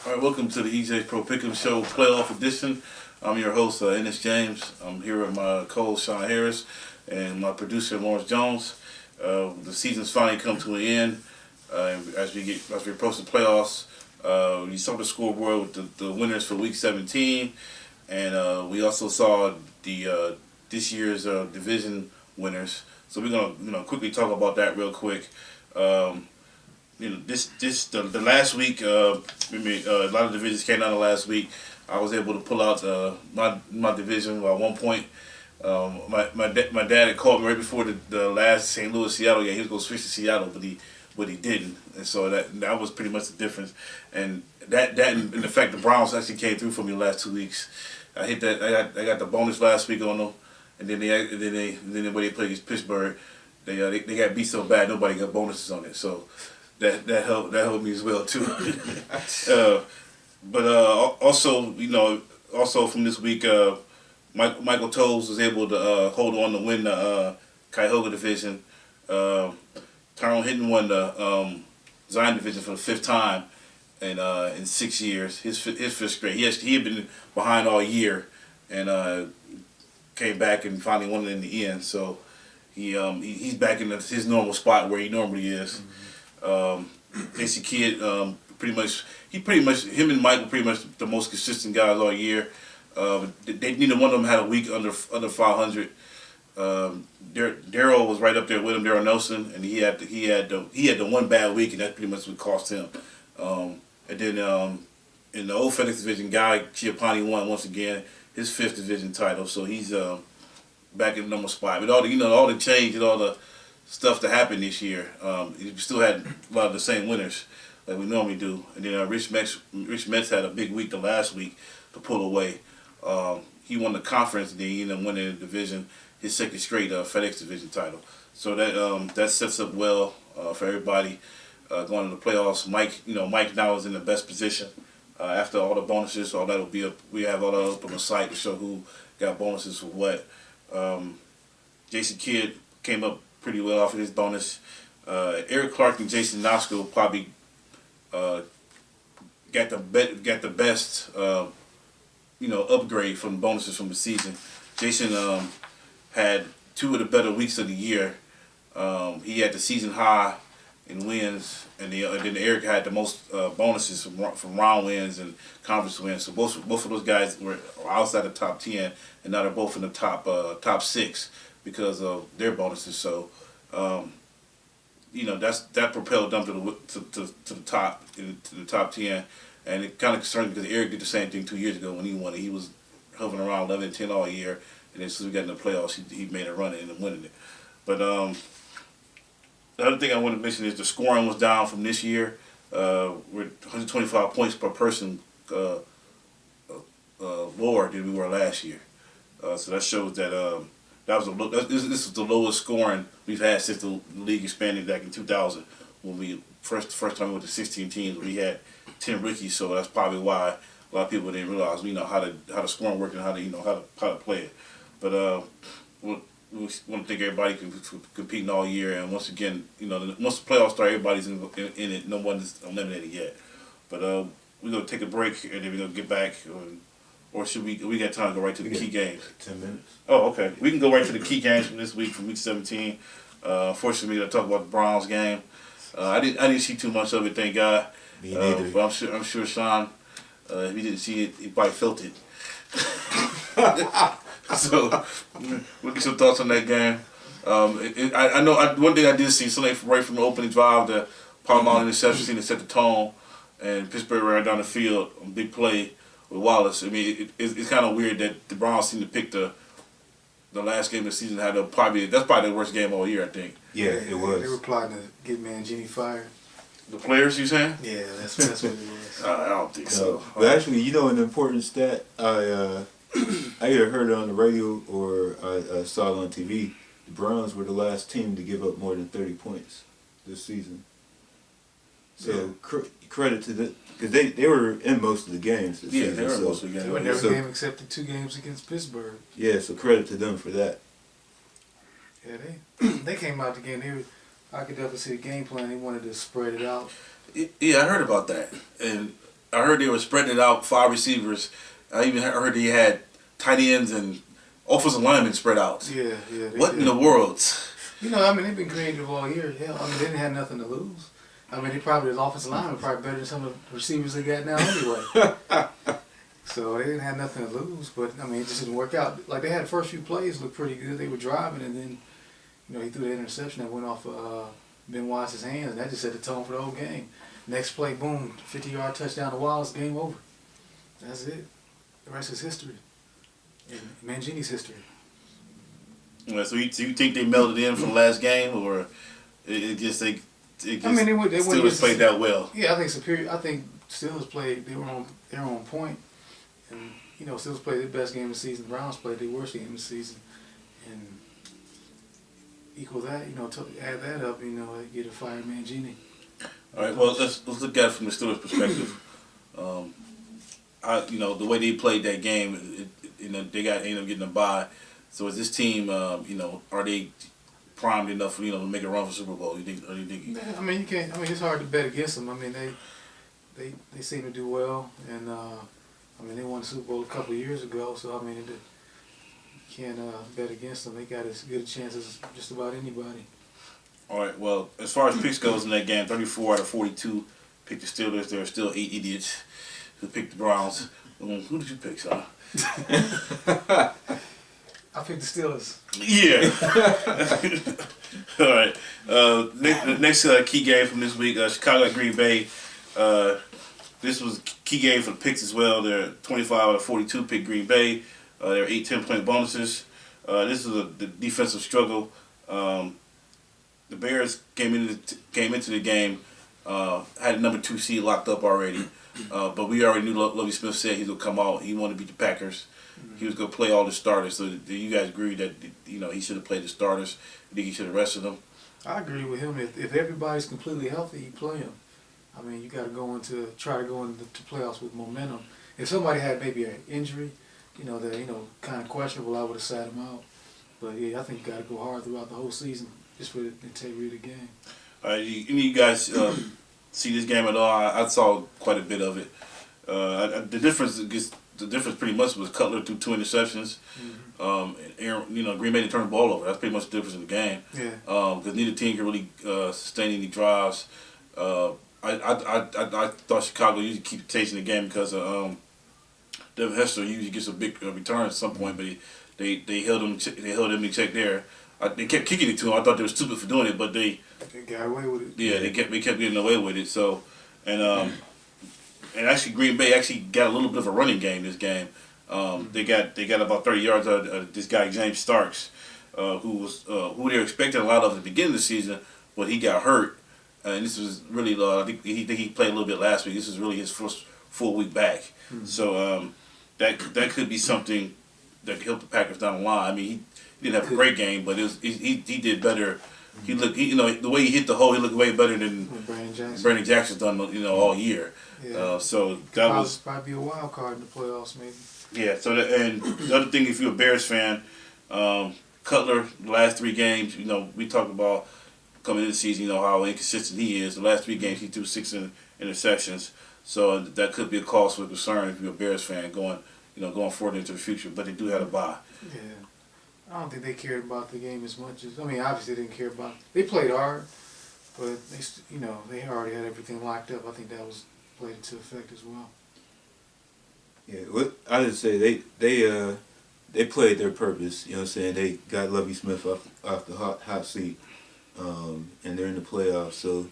All right, welcome to the EJ Pro Pick'em Show Playoff Edition. I'm your host, Ennis James. I'm here with my co-host, Sean Harris, and my producer, Lawrence Jones. The season's finally come to an end. As we approach the playoffs, we saw the scoreboard with the winners for Week 17, and we also saw the this year's division winners. So we're gonna quickly talk about that real quick. The last week, a lot of divisions came down the last week. I was able to pull out my division by 1 point. My dad had called me right before the last St. Louis Seattle game. He was going to switch to Seattle, but he didn't, and so that was pretty much the difference. And that and the fact the Browns actually came through for me the last 2 weeks. I hit that. I got the bonus last week on them, and then when they played against Pittsburgh, they got beat so bad nobody got bonuses on it. So. That helped me as well too. Also from this week, Michael Toes was able to hold on to win the Cuyahoga division. Tyrone Hinton won the Zion division for the 5th time in 6 years. His fifth straight. He had been behind all year and came back and finally won it in the end. So he's back in his normal spot where he normally is. Casey Kidd, him and Mike were pretty much the most consistent guys all year. Neither one of them had a week under 500. Daryl was right up there with him, Daryl Nelson, and he had the one bad week, and that's pretty much what cost him. And then in the old FedEx division, Guy Chiappani won once again his 5th division title, so he's back in the number spot. But all the change and all the stuff that happened this year, we still had a lot of the same winners like we normally do. And then Rich Metz had a big week the last week to pull away. He won the conference, and then he ended up winning the division, his 2nd straight FedEx division title. So that sets up well for everybody going to the playoffs. Mike now is in the best position after all the bonuses. All that'll be up. We have all that up on the site to show who got bonuses for what. Jason Kidd came up pretty well off of his bonus. Eric Clark and Jason Nosko probably got the best upgrade from bonuses from the season. Jason had 2 of the better weeks of the year. He had the season high in wins, and then Eric had the most bonuses from round wins and conference wins. So both of those guys were outside the top 10, and now they're both in the top 6 because of their bonuses. So, that propelled them to the top, to the top 10, and it kind of concerned me because Eric did the same thing 2 years ago when he won it. He was hovering around 11-10 all year, and then as soon as we got in the playoffs, he made a run and ended up winning it. But the other thing I want to mention is the scoring was down from this year. We're 125 points per person lower than we were last year. So that shows that. This was the lowest scoring we've had since the league expanded back in 2000 when we first time we went to 16 teams. We had 10 rookies, so that's probably why a lot of people didn't realize how the scoring worked and how to play it. But we want to thank everybody for competing all year, and once again, once the playoffs start, everybody's in it. No one is eliminated yet. But we're gonna take a break and then we're gonna get back. Or should we got time to go right to the key games? 10 minutes. Oh, okay. We can go right to the key games from this week, from Week 17. Unfortunately, to talk about the Browns game. I didn't see too much of it, thank God. Me neither. But I'm sure Sean, if he didn't see it, he probably felt it. So we'll get some thoughts on that game. I know one thing I did see, something right from the opening drive, the Palomar interception to set the tone, and Pittsburgh ran down the field on big play with Wallace. I mean, it's kind of weird that the Browns seem to pick the last game of the season. That's probably the worst game all year, I think. Yeah, it was. They were plotting to get Mangini fired. The players, you saying? Yeah, that's what it was. I don't think so. But actually, an important stat I either heard it on the radio or I saw it on TV. The Browns were the last team to give up more than 30 points this season. So credit to the, because they were in most of the games this season. They were in most of the games. They were in every game except the 2 games against Pittsburgh. Yeah, so credit to them for that. Yeah, they came out the game. I could definitely see the game plan. They wanted to spread it out. Yeah, I heard about that, and I heard they were spreading it out 5 receivers. I even heard they had tight ends and offensive linemen spread out. Yeah. What in the world? You know, I mean, they've been creative all year. Hell, I mean, they didn't have nothing to lose. I mean, the offensive line were probably better than some of the receivers they got now anyway. So they didn't have nothing to lose. But, I mean, it just didn't work out. Like, they had the first few plays look pretty good. They were driving, and then, you know, he threw that interception that went off Ben Wallace's hands, and that just set the tone for the whole game. Next play, boom, 50-yard touchdown to Wallace, game over. That's it. The rest is history. And Mangini's history. Yeah, so you think they melded in from the last game, or it just I mean, they still was played that well? Yeah, I think Superior. I think Steelers played. They were on point, and you know, Steelers played their best game of the season. Browns played their worst game of the season, and equal that. You know, to add that up, you know, they get a fired Mangini. All right. Well, let's look at it from the Steelers' perspective. You know, the way they played that game, you know, they ended up getting a bye. So is this team, you know, are they primed enough, you know, to make a run for Super Bowl? You think? Or you think? I mean, you can't. I mean, it's hard to bet against them. I mean, they seem to do well, and I mean, they won the Super Bowl a couple of years ago. So I mean, you can't bet against them. They got as good a chance as just about anybody. All right. Well, as far as picks goes in that game, 34 out of 42 picked the Steelers. There are still 8 idiots who picked the Browns. Who did you pick, son? I picked the Steelers. Yeah. All right. Next key game from this week, Chicago at Green Bay. This was a key game for the picks as well. They're 25 out of 42 picked Green Bay. There are 8 10-point bonuses. This is the defensive struggle. The Bears came into the game, had a number 2 seed locked up already. But we already knew Lovie Smith said he was going to come out. He wanted to beat the Packers. He was going to play all the starters. So do you guys agree that, you know, he should have played the starters? You think he should have rested them? I agree with him. If everybody's completely healthy, you play them. I mean, you got to try to go into playoffs with momentum. If somebody had maybe an injury, you know, that kind of questionable, I would have sat him out. But yeah, I think you got to go hard throughout the whole season just for the integrity of the game. All right, any of you guys see this game at all? I saw quite a bit of it. The difference pretty much was Cutler threw 2 interceptions. And Aaron, you know, Green Bay didn't turn the ball over. That's pretty much the difference in the game. Yeah. Because neither team could really sustain any drives. I thought Chicago usually keep chasing the game because Devin Hester usually gets a big return at some point, but they held him in check there. They kept kicking it to him. I thought they were stupid for doing it, but they got away with it. Yeah, they kept getting away with it. So, and actually Green Bay actually got a little bit of a running game this game. They got about 30 yards out of this guy James Starks, who they were expecting a lot of at the beginning of the season, but he got hurt. And this was really, I think he played a little bit last week. This is really his first full week back. So that could be something that could help the Packers down the line. I mean, he didn't have a great game, but he did better. He looked, you know, the way he hit the hole, he looked way better than Brandon Jackson's done, you know, all year. Yeah. So that was probably be a wild card in the playoffs, maybe. Yeah. So and the other thing, if you're a Bears fan, Cutler, the last 3 games, you know, we talked about coming into the season, you know, how inconsistent he is. The last 3 games, he threw 6 interceptions. So that could be a cause for concern if you're a Bears fan going forward into the future. But they do have a bye. Yeah. I don't think they cared about the game as much as, I mean, obviously they didn't care about it. They played hard, but they already had everything locked up. I think that was played into effect as well. Yeah, what I would say they played their purpose. You know what I'm saying? They got Lovie Smith off the hot seat, and they're in the playoffs. So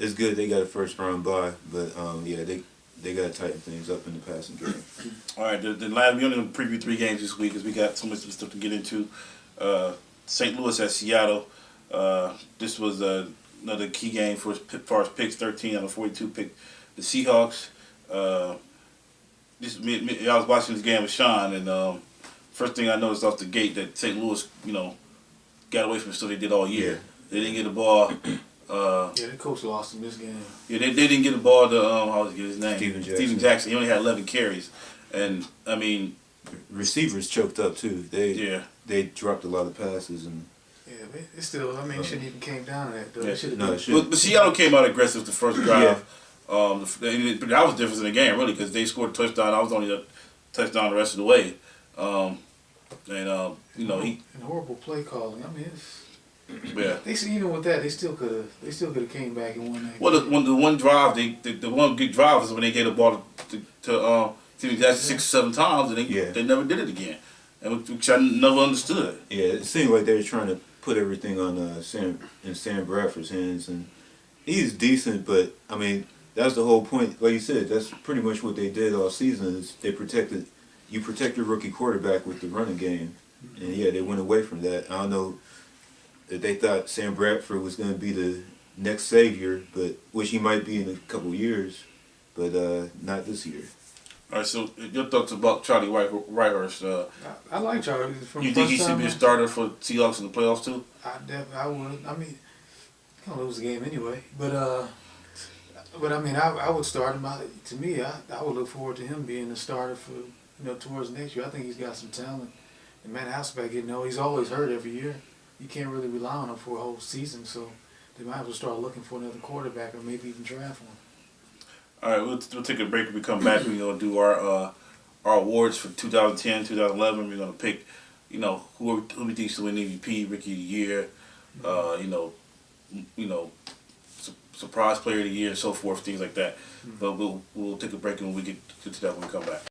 it's good they got a first round bye, but yeah, they got to tighten things up in the passing game. All right, the last we only going to preview 3 games this week because we got so much stuff to get into. St. Louis at Seattle. This was another key game as far as picks. 13 out of 42 picked the Seahawks. I was watching this game with Sean, and first thing I noticed off the gate that St. Louis, you know, got away from the stuff they did all year. Yeah. They didn't get the ball. The coach lost in this game. Yeah, they didn't get the ball to how was his name? Steven Jackson. He only had 11 carries, and I mean, receivers choked up too. They dropped a lot of passes and. Yeah, it still. I mean, it shouldn't even came down to that though. Yeah. It should But Seattle came out aggressive the first drive. But that was the difference in the game, really, because they scored a touchdown. I was only a touchdown the rest of the way. You know, and horrible play calling. I mean, it's, yeah. they even with that, they still could have came back and won that. Well, the one drive, the one good drive is when they gave the ball to that's 6 or 7 times, and they never did it again, and which I never understood. Yeah, it seemed like they were trying to put everything on Sam Bradford's hands, and he's decent, but I mean that's the whole point. Like you said, that's pretty much what they did all season. Is you protect your rookie quarterback with the running game, and yeah, they went away from that. I don't know that they thought Sam Bradford was going to be the next savior, but which he might be in a couple years, but not this year. All right, so your thoughts about Charlie Whitehurst? I like Charlie. From You think he should be a starter for Seahawks in the playoffs too? I would. I mean, he's gonna lose the game anyway. But I mean, I would start him. To me, I would look forward to him being the starter for towards next year. I think he's got some talent. And Matt Hasselbeck, he's always hurt every year. You can't really rely on him for a whole season, so they might as well start looking for another quarterback or maybe even draft one. All right, we'll take a break. When we come back, we're gonna do our awards for 2010, 2011. We're gonna pick, who we think should win MVP, Rookie of the Year, surprise player of the year, and so forth, things like that. But we'll take a break and we get to that when we come back.